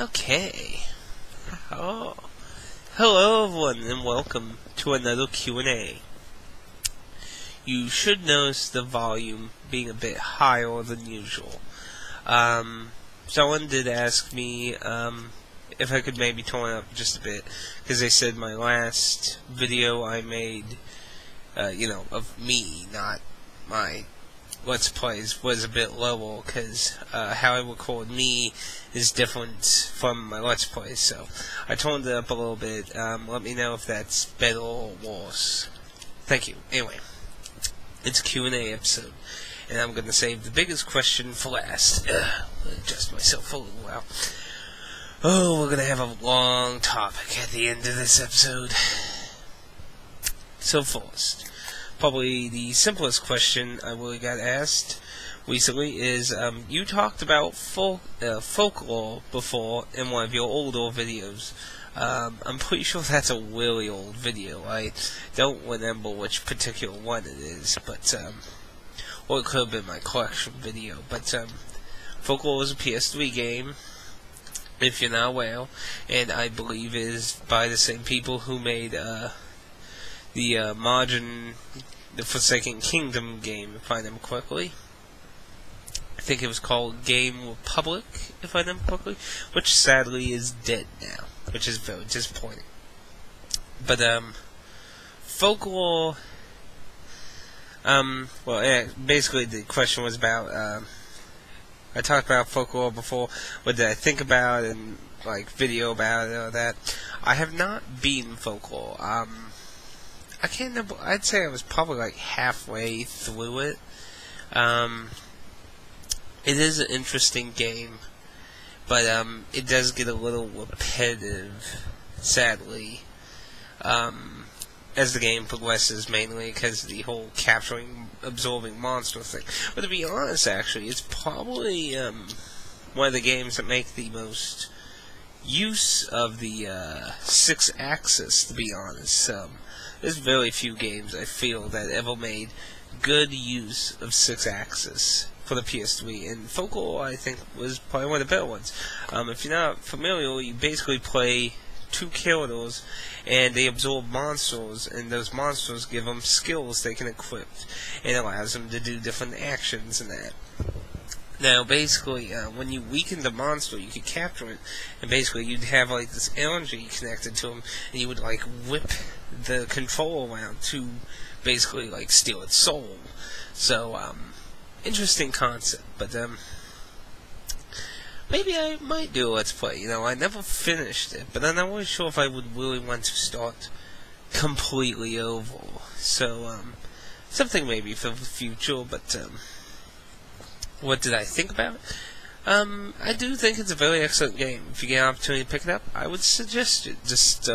Okay. Oh. Hello everyone and welcome to another Q&A. You should notice the volume being a bit higher than usual. Someone did ask me if I could maybe tone it up just a bit, because they said my last video I made, of me, not my Let's Plays, was a bit lower, because how I record me is different from my Let's Plays, so I toned it up a little bit. Let me know if that's better or worse. Thank you. Anyway, it's a Q&A episode, and I'm going to save the biggest question for last. Adjust myself a little while. Oh, we're going to have a long topic at the end of this episode. So first, probably the simplest question I really got asked recently is, you talked about folklore before in one of your older videos. I'm pretty sure that's a really old video. I don't remember which particular one it is, but, or it could have been my collection video, but, folklore is a PS3 game, if you're not aware, and I believe is by the same people who made, the Forsaken Kingdom game, if I remember correctly. I think it was called Game Republic, if I remember correctly, which sadly is dead now, which is very disappointing. But, folklore, basically the question was about, I talked about folklore before, what did I think about it, and, video about it, or that. I have not beaten folklore. I can't remember, I'd say I was probably halfway through it. It is an interesting game, but it does get a little repetitive, sadly, as the game progresses, mainly because of the whole capturing, absorbing monster thing. But to be honest, actually, it's probably one of the games that make the most use of the 6-axis, to be honest. There's very few games, I feel, that ever made good use of 6-axis for the PS3, and Folklore, I think, was probably one of the better ones. If you're not familiar, you basically play two characters, and they absorb monsters, and those monsters give them skills they can equip, and it allows them to do different actions and that. Now, basically, when you weaken the monster, you could capture it, and basically you'd have, this energy connected to him, and you would, whip the control around to basically, steal its soul. So, interesting concept, but, maybe I might do a Let's Play. I never finished it, but I'm not really sure if I would really want to start completely over. So, something maybe for the future, but, what did I think about it? I do think it's a very excellent game. If you get an opportunity to pick it up, I would suggest it. Just,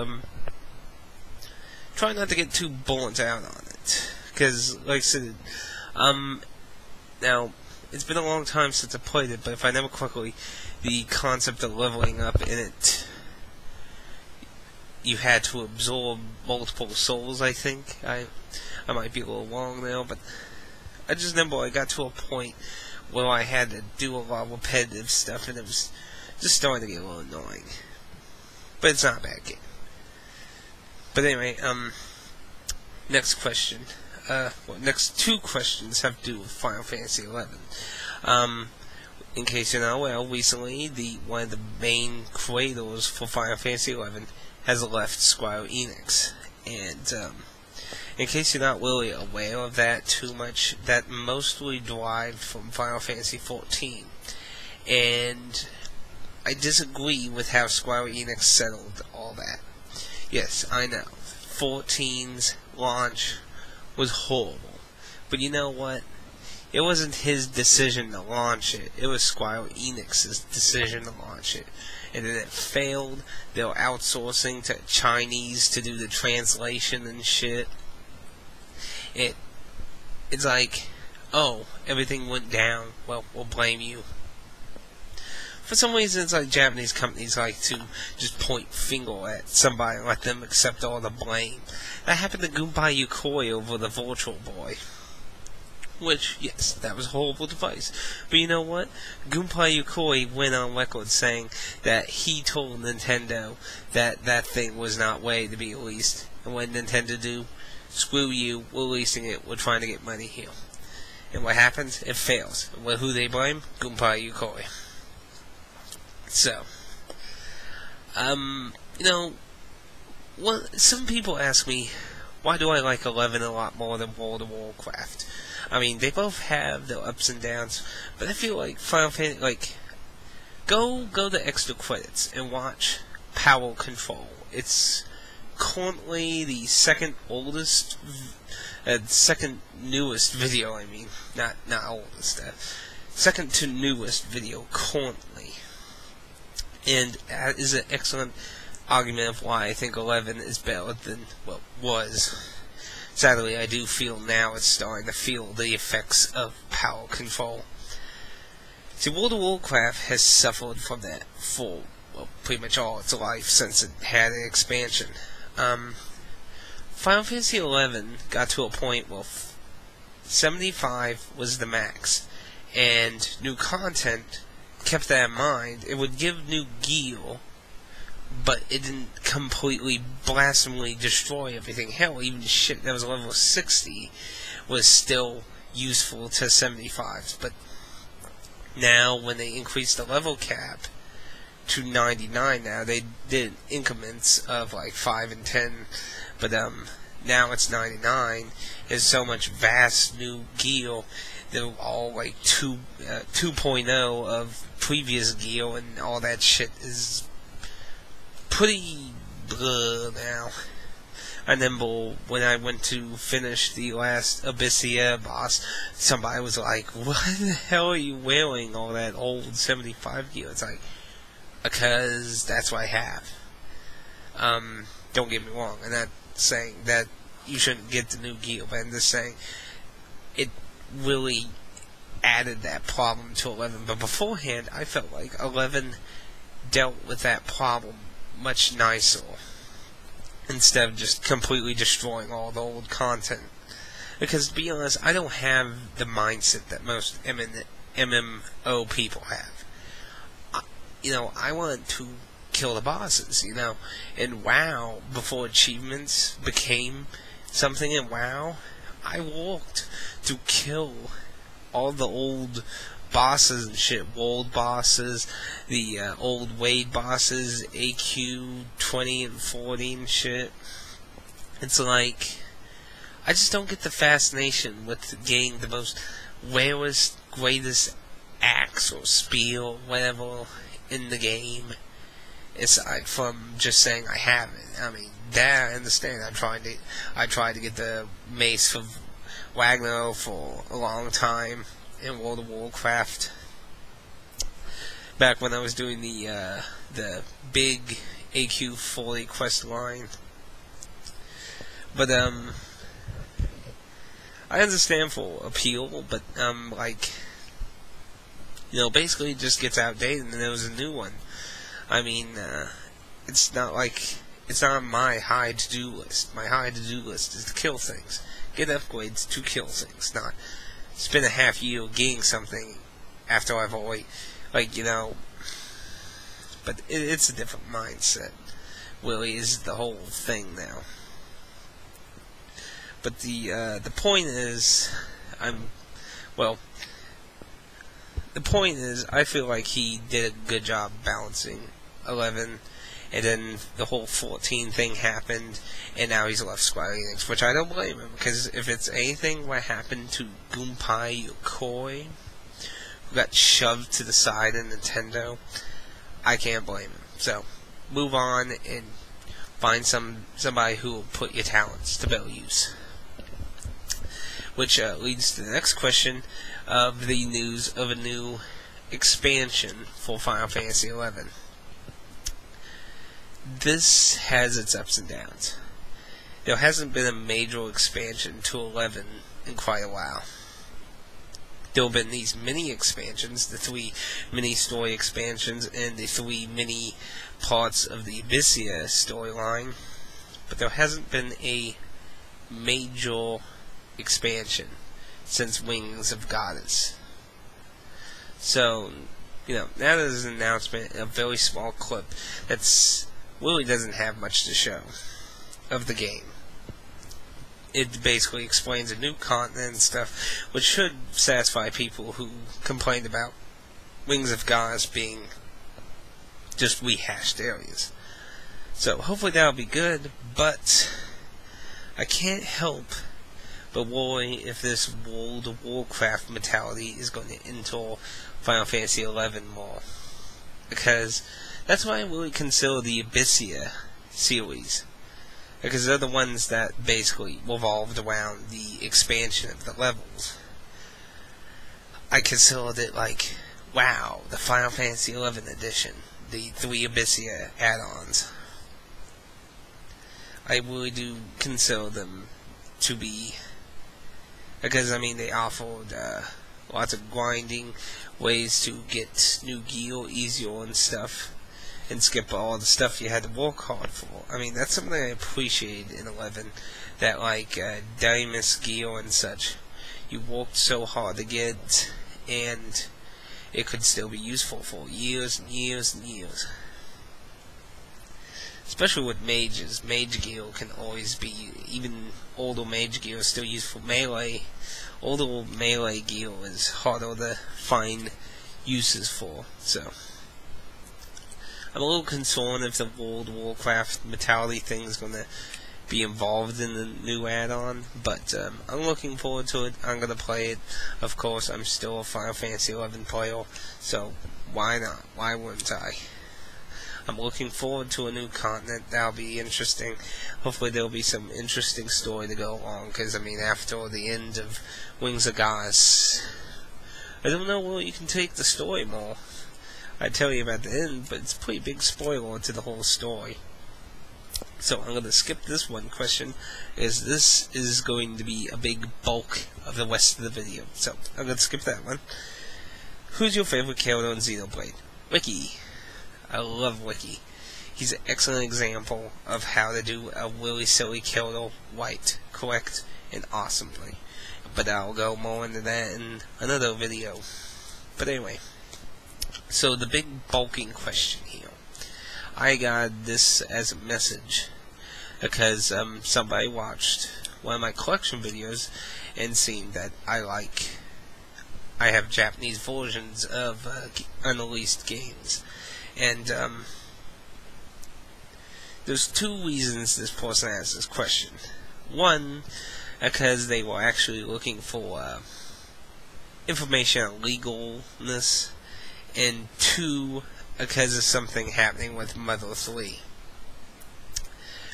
try not to get too burnt out on it. Because, like I said, now, it's been a long time since I played it, but if I remember correctly, the concept of leveling up in it, you had to absorb multiple souls, I think. I might be a little wrong there, but I just remember I got to a point where I had to do a lot of repetitive stuff, and it was just starting to get a little annoying. But it's not a bad game. But anyway, next question. Next two questions have to do with Final Fantasy XI. In case you're not aware, recently, one of the main creators for Final Fantasy XI has left Square Enix. And, in case you're not really aware of that too much, that mostly derived from Final Fantasy XIV. And I disagree with how Square Enix settled all that. Yes, I know. 14's launch was horrible. But you know what? It wasn't his decision to launch it. It was Square Enix's decision to launch it. And then it failed. They were outsourcing to Chinese to do the translation and shit. It's like, oh, everything went down. Well, we'll blame you. For some reason, it's like Japanese companies like to just point finger at somebody and let them accept all the blame. That happened to Gunpei Yokoi over the Virtual Boy. Which, yes, that was a horrible device. But you know what? Gunpei Yokoi went on record saying that he told Nintendo that that thing was not way to be released. And what did Nintendo do? Screw you, we're releasing it, we're trying to get money here. And what happens? It fails. And who they blame? Gunpei Yokoi. So, you know, some people ask me, why do I like 11 a lot more than World of Warcraft? I mean, they both have their ups and downs, but I feel like Final Fantasy, like, go the extra credits and watch Power Control. It's currently the second newest video, I mean, not oldest, second to newest video currently. And that is an excellent argument of why I think 11 is better than, well, was. Sadly, I do feel now it's starting to feel the effects of Power Control. See, World of Warcraft has suffered from that for, well, pretty much all its life since it had an expansion. Final Fantasy XI got to a point where 75 was the max, and new content kept that in mind. It would give new gear, but it didn't completely blasphemically destroy everything. Hell, even shit that was level 60 was still useful to 75s. But now, when they increased the level cap to 99 now, they did increments of like 5 and 10, but now it's 99. There's so much vast new gear. They're all like 2.0 of previous gear, and all that shit is pretty blah now. I remember when I went to finish the last Abyssia boss, somebody was like, what the hell are you wearing all that old 75 gear? It's like, because that's what I have. Don't get me wrong, I'm not saying that you shouldn't get the new gear, but I'm just saying it really added that problem to 11. But beforehand, I felt like 11 dealt with that problem much nicer, instead of just completely destroying all the old content. Because, to be honest, I don't have the mindset that most MMO people have. I want to kill the bosses, And WoW, before achievements became something in WoW, I worked to kill all the old bosses and shit, world bosses, the old Wade bosses, AQ 20 and 40 and shit. It's like, I just don't get the fascination with getting the most rarest, greatest axe or spear or whatever in the game, aside from just saying I have it. I mean, that I understand. I tried to get the mace for Wagner for a long time in World of Warcraft, back when I was doing the big AQ 40 quest line. But I understand for appeal, but basically it just gets outdated and there was a new one. I mean, it's not on my high to-do list. My high to-do list is to kill things, get upgrades to kill things, not spend a half year getting something after I've already, but it's a different mindset, really, is the whole thing now. But the point is, I feel like he did a good job balancing 11, and then the whole 14 thing happened, and now he's left Square Enix, which I don't blame him, because if it's anything what happened to Gunpei Yokoi, who got shoved to the side in Nintendo, I can't blame him. So, move on and find somebody who will put your talents to better use. Which leads to the next question of the news of a new expansion for Final Fantasy XI. This has its ups and downs. There hasn't been a major expansion to 11 in quite a while. There have been these mini expansions, the 3 mini story expansions, and the 3 mini parts of the Abyssia storyline, but there hasn't been a major expansion since Wings of Goddess. So, now there's an announcement, a very small clip that's really doesn't have much to show of the game. It basically explains a new continent and stuff, which should satisfy people who complained about Wings of Goddess being just rehashed areas. So hopefully that'll be good, but I can't help but worry if this World of Warcraft mentality is going to enter Final Fantasy XI more. Because that's why I really consider the Abyssia series. Because they're the ones that basically revolved around the expansion of the levels. I considered it like, wow, the Final Fantasy XI edition, the 3 Abyssia add-ons. I really do consider them to be, because they offered lots of grinding, ways to get new gear easier and stuff, and skip all the stuff you had to work hard for. That's something I appreciate in 11, that Dynamis gear and such, you worked so hard to get, and it could still be useful for years and years and years. Especially with mages. Mage gear can always be, even older mage gear is still used for melee. Older melee gear is harder to find uses for. So, I'm a little concerned if the World of Warcraft mentality thing is going to be involved in the new add-on, but I'm looking forward to it. I'm going to play it. Of course, I'm still a Final Fantasy XI player, so why not? Why wouldn't I? I'm looking forward to a new continent. That'll be interesting. Hopefully there'll be some interesting story to go along, because, after the end of Wings of Goddess, I don't know where you can take the story more. I tell you about the end, but it's a pretty big spoiler to the whole story. So I'm going to skip this one question, as this is going to be a big bulk of the rest of the video. So I'm going to skip that one. Who's your favorite character in Xenoblade? Wiki. I love Wiki. He's an excellent example of how to do a really silly character right, correct, and awesomely. But I'll go more into that in another video. But anyway, so the big bulking question here. I got this as a message because somebody watched one of my collection videos and seen that I have Japanese versions of unreleased games. And there's two reasons this person asked this question. One, because they were actually looking for information on legalness, and two, because of something happening with Mother 3.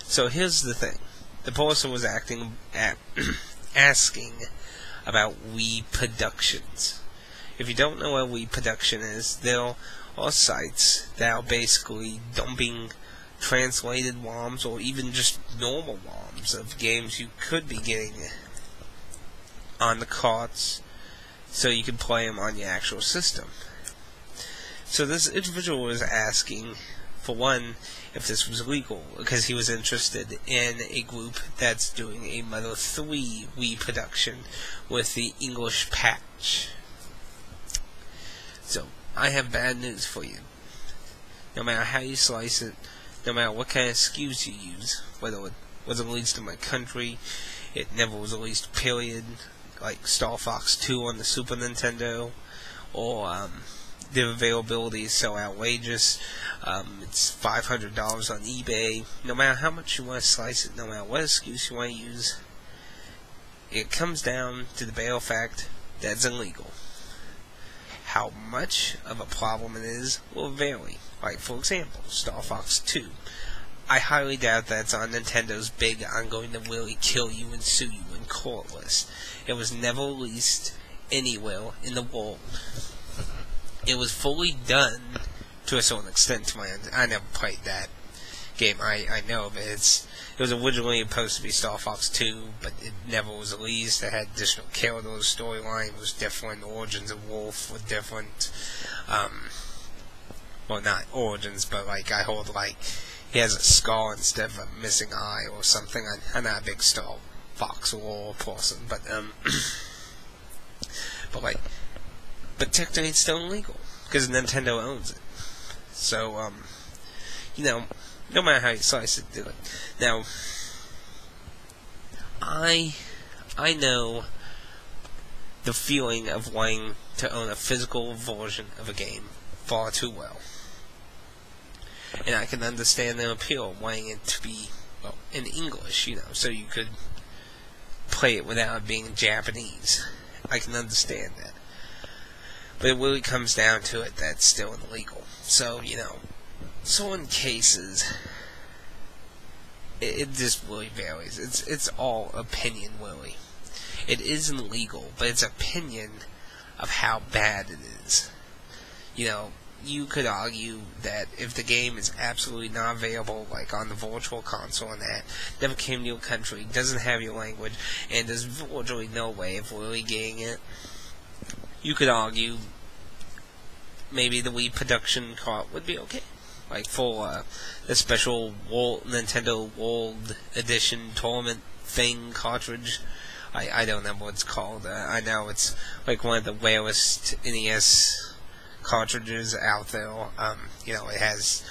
So here's the thing. The person was asking about reproductions. If you don't know what reproduction is, there are sites that are basically dumping translated ROMs or even just normal ROMs of games you could be getting on the carts so you can play them on your actual system. So this individual was asking, for one, if this was legal, because he was interested in a group that's doing a Mother 3 reproduction with the English patch. So, I have bad news for you. No matter how you slice it, no matter what kind of SKUs you use, whether it wasn't released in my country, it never was released, period, like Star Fox 2 on the Super Nintendo, or the availability is so outrageous, it's $500 on eBay. No matter how much you want to slice it, no matter what excuse you want to use, it comes down to the bare fact that it's illegal. How much of a problem it is will vary. Like, for example, Star Fox 2. I highly doubt that's on Nintendo's big I'm going to really kill you and sue you in court list. It was never released anywhere in the world. It was fully done to a certain extent to my end. I never played that game. I know of it. It was originally supposed to be Star Fox 2, but it never was released. It had additional characters. The storyline was different. Origins of Wolf were different. Well, not origins, but I heard he has a scar instead of a missing eye or something. I'm not a big Star Fox lore person, but But technically it's still illegal because Nintendo owns it. So no matter how you slice it, do it. Now, I know the feeling of wanting to own a physical version of a game far too well. And I can understand the appeal of wanting it to be, in English, so you could play it without it being Japanese. I can understand that. But it really comes down to it that's still illegal. So, so in cases, it just really varies. It's all opinion, really. It isn't legal, but it's opinion of how bad it is. You could argue that if the game is absolutely not available, like on the virtual console and that, never came to your country, doesn't have your language, and there's virtually no way of really getting it, you could argue maybe the Wii production cart would be okay. Like for the special Nintendo World Edition tournament thing cartridge. I don't know what it's called. I know it's like one of the rarest NES cartridges out there. It has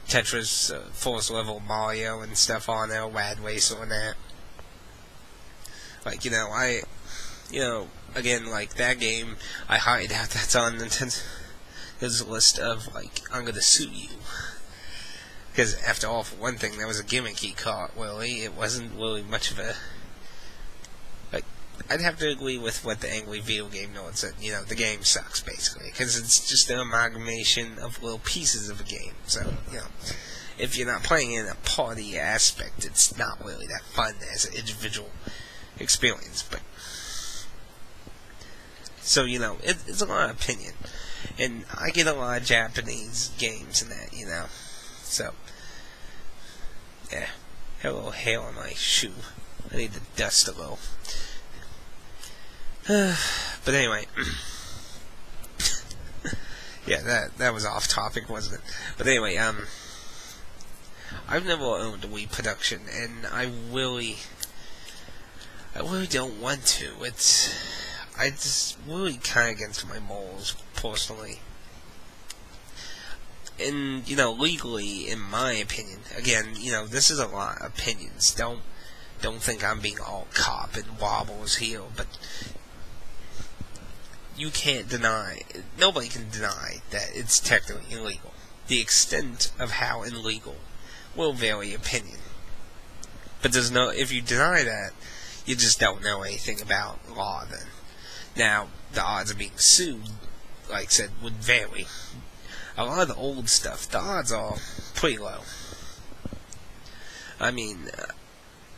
Tetris, Force Level Mario and stuff on there, Rad Racer and that. Again, like that game, I highly doubt that's on Nintendo. There's a list of, I'm gonna sue you. Because, after all, for one thing, that was a gimmicky cart, really. It wasn't really much of a... I'd have to agree with what the angry video game nerds said. The game sucks, basically. Because it's just an amalgamation of little pieces of a game. So, if you're not playing in a party aspect, it's not really that fun as an individual experience. But so, it's a lot of opinion. And I get a lot of Japanese games and that, So, yeah. Had a little hair on my shoe. I need to dust a little. But anyway. Yeah, that was off topic, wasn't it? But anyway, I've never owned a Wii production, and I really don't want to. I just really kind of against my morals, personally. And, legally, in my opinion, again, this is a lot of opinions. Don't think I'm being all cop and wobbles here, but you can't deny, nobody can deny that it's technically illegal. The extent of how illegal will vary opinion. But if you deny that, you just don't know anything about law then. Now, the odds of being sued, like I said, would vary. A lot of the old stuff, the odds are pretty low. I mean,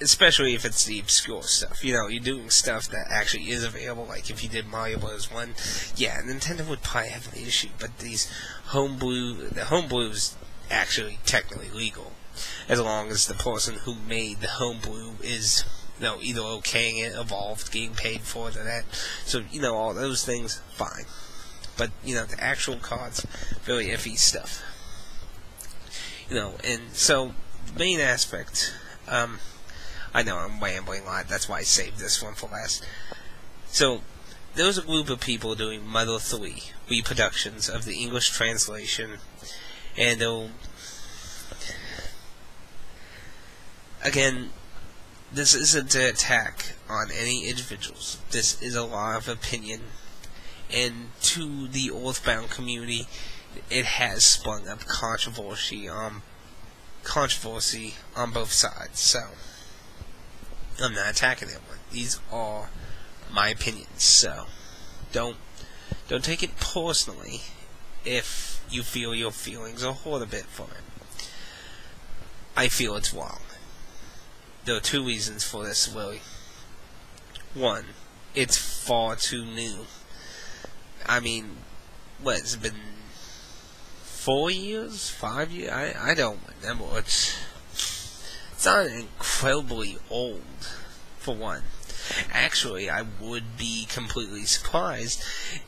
especially if it's the obscure stuff. You're doing stuff that actually is available, like if you did Mario Bros. 1, yeah, Nintendo would probably have an issue, but the homebrew is actually technically legal, as long as the person who made the homebrew is, either okaying it, evolved, getting paid for it, or that. So, all those things, fine. But, the actual cards, very iffy stuff. And so, the main aspect, I know I'm rambling a lot, that's why I saved this one for last. So, there was a group of people doing Mother 3 reproductions of the English translation, and again, this isn't an attack on any individuals. This is a lot of opinion, and to the Earthbound community, it has sprung up controversy on both sides. So, I'm not attacking anyone. These are my opinions. So, don't take it personally if you feel your feelings are hurt a bit from it. I feel it's wrong. There are two reasons for this, really. One, it's far too new. I mean, what, has it been 4 years? 5 years? I don't remember. It's not incredibly old, for one. Actually, I would be completely surprised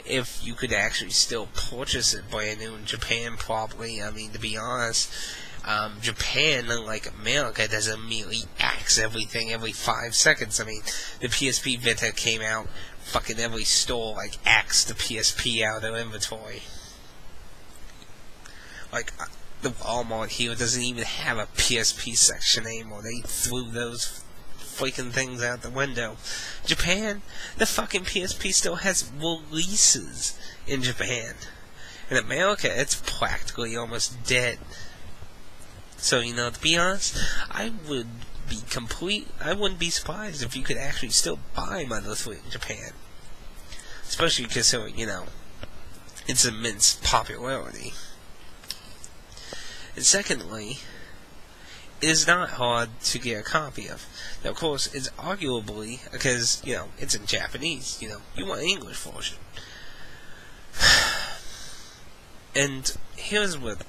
if you could actually still purchase it brand new in Japan, probably. I mean, to be honest, Japan, unlike America, doesn't immediately axe everything every 5 seconds. I mean, the PSP Vita came out fucking every store like axed the PSP out of their inventory. Like the Walmart here doesn't even have a PSP section anymore. They threw those freaking things out the window. Japan, the fucking PSP still has releases in Japan. In America, it's practically almost dead. So, you know, to be honest, I wouldn't be surprised if you could actually still buy Mother 3 in Japan. Especially considering, you know, its immense popularity. And secondly, it is not hard to get a copy of. Now, of course, it's arguably, because, you know, it's in Japanese, you know, you want an English version. And here's what,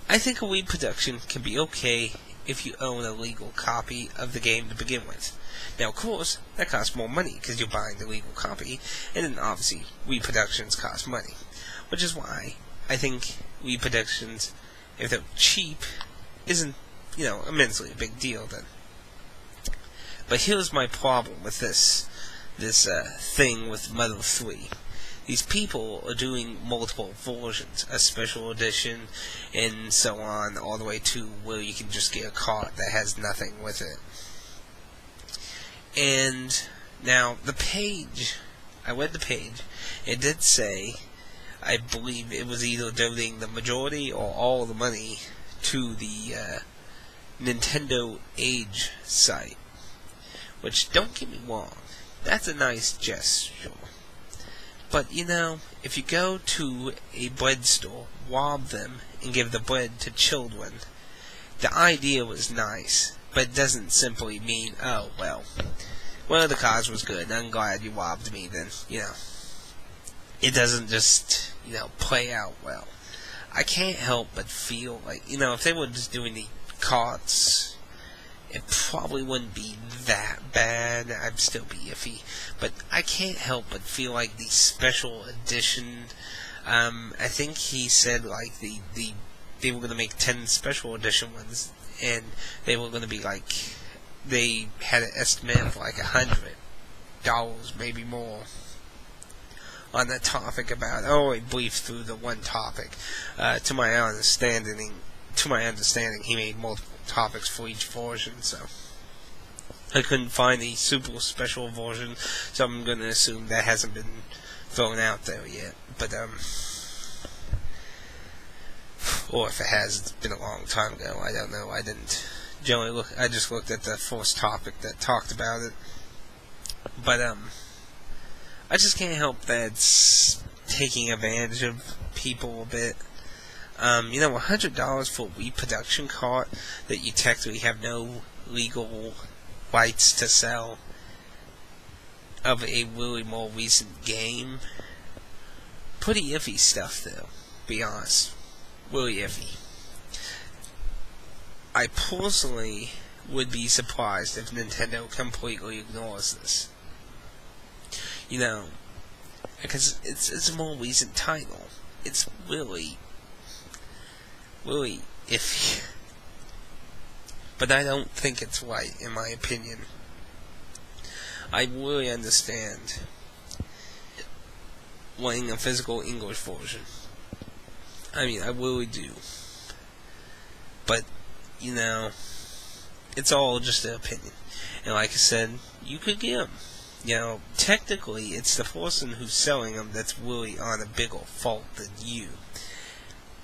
I think a Wii production can be okay if you own a legal copy of the game to begin with. Now, of course, that costs more money because you're buying the legal copy, and then obviously Wii productions cost money. Which is why I think Wii productions, if they're cheap, isn't, you know, immensely a big deal then. But here's my problem with this thing with Mother 3. These people are doing multiple versions, a special edition, and so on, all the way to where you can just get a card that has nothing with it. And now the page, I read the page, it did say, I believe it was either donating the majority or all the money to the Nintendo Age site. Which, don't get me wrong, that's a nice gesture. But, you know, if you go to a bread store, rob them, and give the bread to children, the idea was nice, but it doesn't simply mean, oh, well, the cause was good, I'm glad you robbed me, then, you know. It doesn't just, you know, play out well. I can't help but feel like, you know, if they were just doing the carts, it probably wouldn't be that bad. I'd still be iffy. But I can't help but feel like the special edition, I think he said like they were going to make 10 special edition ones, and they were going to be like, they had an estimate of like $100, maybe more, on that topic about, I briefed through the one topic. To my understanding, he made multiple topics for each version, so I couldn't find the super special version, so I'm going to assume that hasn't been thrown out there yet. But or if it has, it's been a long time ago. I don't know. I didn't generally look. I just looked at the first topic that talked about it. But I just can't help that it's taking advantage of people a bit. You know, $100 for a Wii production cart that you technically have no legal rights to sell of a really more recent game. Pretty iffy stuff, though. Be honest, really iffy. I personally would be surprised if Nintendo completely ignores this. You know, because it's a more recent title. It's really iffy. But I don't think it's right, in my opinion. I really understand wanting a physical English version. I mean, I really do. But, you know, it's all just an opinion. And like I said, you could get them. You know, technically, it's the person who's selling them that's really on a bigger fault than you.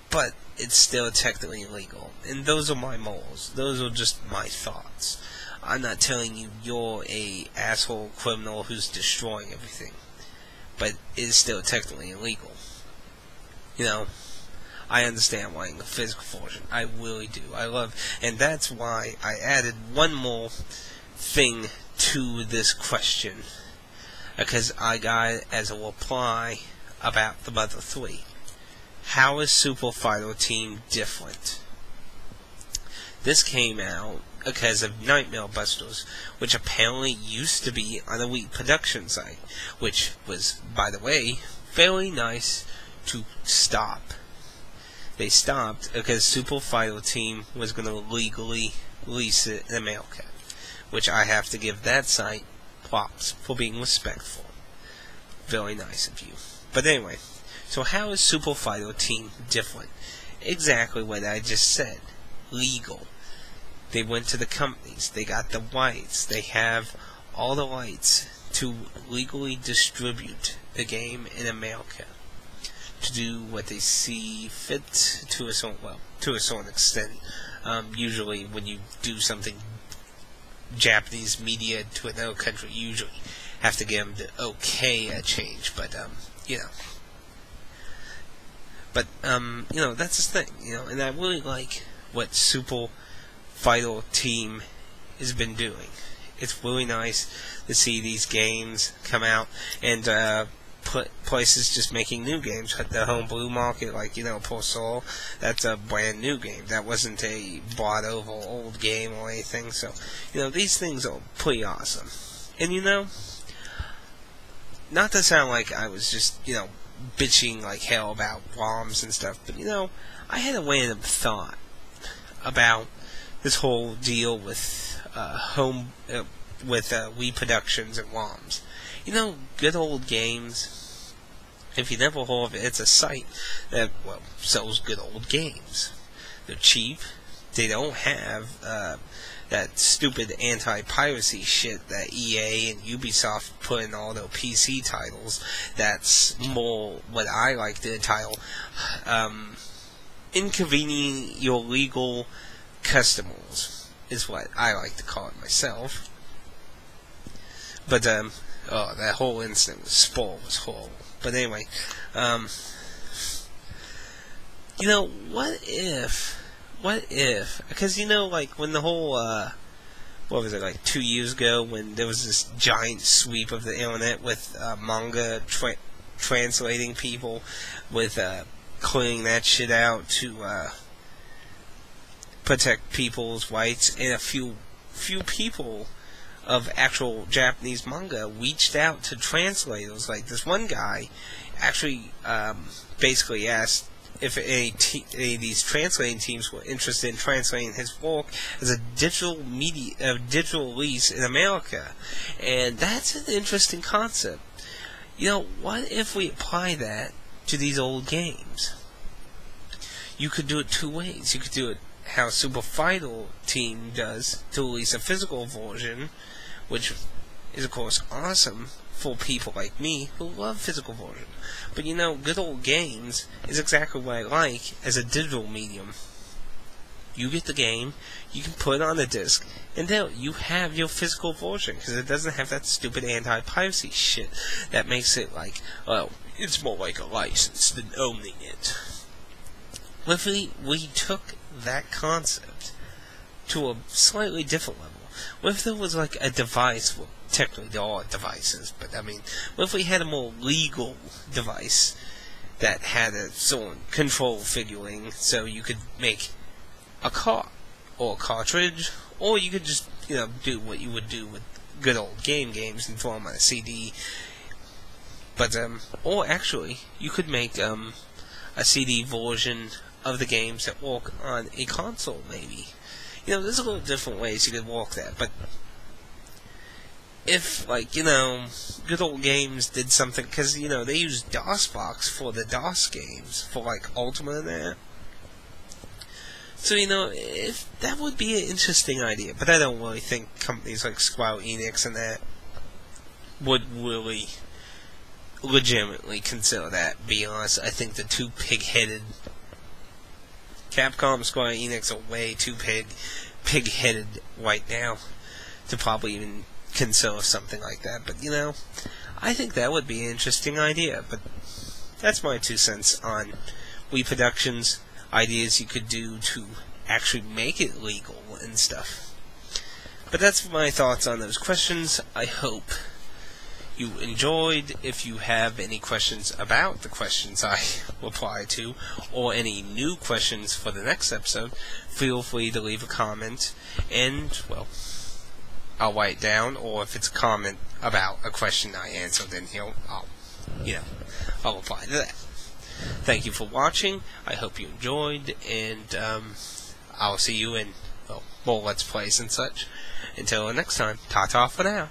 But it's still technically illegal. And those are my morals. Those are just my thoughts. I'm not telling you you're a asshole criminal who's destroying everything. But it is still technically illegal. You know, I understand wanting a physical version. I really do. I love, and that's why I added one more thing to this question. Because I got it as a reply about the Mother 3. How is Super Fighter Team different? This came out because of Nightmare Busters, which apparently used to be on a Wii production site, which was, by the way, fairly nice to stop. They stopped because Super Fighter Team was going to legally release it in America, which I have to give that site props for being respectful. Very nice of you. But anyway, so how is Super Fighter Team different? Exactly what I just said. Legal. They went to the companies. They got the rights. They have all the rights to legally distribute the game in America. To do what they see fit to a certain extent. Usually when you do something Japanese media to another country, you usually have to get them to okay a change, but that's the thing, and I really like what Super Fighter Team has been doing. It's really nice to see these games come out and places just making new games. The homebrew market, like Poor Soul, that's a brand new game. That wasn't a bought over old game or anything. So these things are pretty awesome. And not to sound like I was just bitching like hell about ROMs and stuff, but I had a random thought about this whole deal with Wii Productions and ROMs. Good Old Games, if you never heard of it, it's a site that, sells good old games. They're cheap. They don't have that stupid anti-piracy shit that EA and Ubisoft put in all their PC titles. That's more what I like to title inconveniencing your legal customers, is what I like to call it myself. But that whole incident with Spore was horrible. But anyway, what if, because like when the whole, what was it, like 2 years ago, when there was this giant sweep of the internet with manga translating people, with clearing that shit out to protect people's rights, and a few people of actual Japanese manga reached out to translators. Like this one guy actually basically asked if any of these translating teams were interested in translating his work as a digital release in America. And that's an interesting concept. What if we apply that to these old games? You could do it two ways. You could do it how Super Fighter Team does, to release a physical version, which is of course awesome for people like me who love physical version. But Good Old Games is exactly what I like as a digital medium. You get the game, you can put it on the disc, and there you have your physical version, because it doesn't have that stupid anti-piracy shit that makes it like, it's more like a license than owning it. What if we took that concept to a slightly different level? What if there was like a device, well, technically there are devices, but what if we had a more legal device that had a certain control figuring, so you could make a card, or a cartridge, or you could just, do what you would do with good old games and throw them on a CD, but, or actually, you could make, a CD version of the games that work on a console, maybe. There's a little different ways you could work that, but if, Good Old Games did something, because, they use DOSBox for the DOS games, for, Ultima and that. So, if that would be an interesting idea, but I don't really think companies like Square Enix and that would really legitimately consider that, be honest. I think the two pig-headed Capcom, Square Enix are way too pig-headed right now to probably even consider something like that. But, I think that would be an interesting idea. But that's my 2 cents on Wii Productions, ideas you could do to actually make it legal and stuff. But that's my thoughts on those questions. I hope you enjoyed. If you have any questions about the questions I reply to, or any new questions for the next episode, feel free to leave a comment, and, I'll write it down, or if it's a comment about a question I answered, then I'll reply to that. Thank you for watching. I hope you enjoyed, and I'll see you in more Let's Plays and such. Until next time, ta-ta for now.